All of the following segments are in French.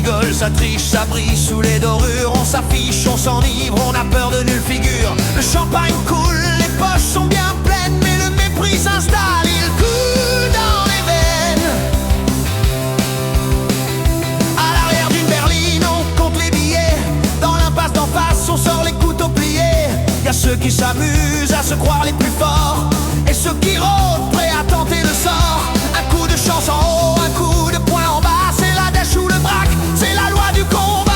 rigole, ça triche, ça brille sous les dorures. On s'affiche, on s'enivre, on a peur de nulle figure. Le champagne coule, les poches sont bien pleines, mais le mépris s'installe, il coule dans les veines. À l'arrière d'une berline, on compte les billets. Dans l'impasse d'en face, on sort les couteaux pliés. Y'a ceux qui s'amusent à se croire les plus forts, et ceux qui rôdent, prêts à tenter le sort. Un coup de chance en haut, un coup de poing en bas, c'est la dèche ou le braque, c'est la loi du combat.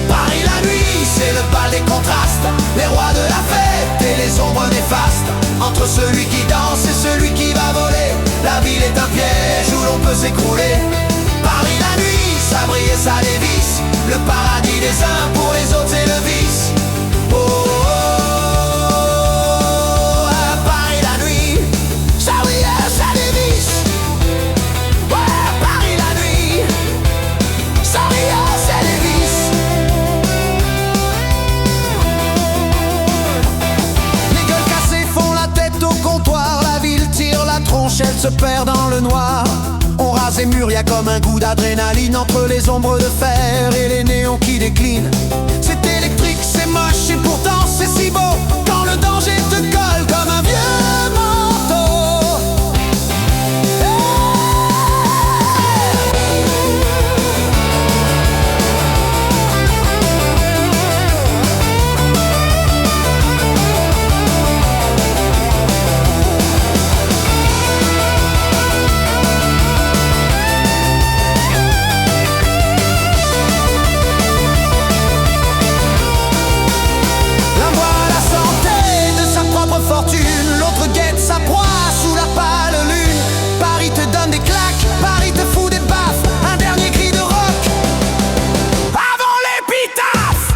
Paris la nuit, c'est le bal des contrastes, les rois de la fête et les ombres néfastes. Entre celui qui danse et celui qui va voler, la ville est un piège où l'on peut s'écrouler. Paris la nuit, ça brille et ça dévisse, le paradis des uns pour les autres c'est le vice. Oh, oh, oh, à Paris la nuit, ça brille et ça dévisse. Ouais, Paris la nuit, ça brille et ça dévisse. Les gueules cassées font la tête au comptoir, la ville tire la tronche, elle se perd dans le noir. On rase les murs, y'a comme un goût d'adrénaline entre les ombres de fer et les néons qui déclinent. C'est électrique, c'est moche et pourtant c'est si beau quand le danger te colle comme un vieux manteau. L'autre guette sa proie sous la pâle lune. Paris te donne des claques, Paris te fout des baffes. Un dernier cri de rock avant l'épitaphe.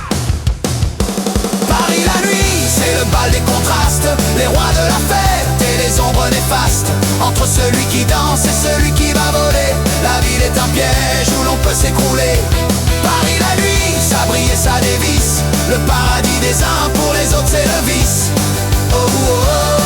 Paris la nuit, c'est le bal des contrastes, les rois de la fête et les ombres néfastes. Entre celui qui danse et celui qui va voler, la ville est un piège où l'on peut s'écrouler. Paris la nuit, ça brille et ça dévisse, le paradis des uns pour les autres c'est le vice. Oh, oh, oh.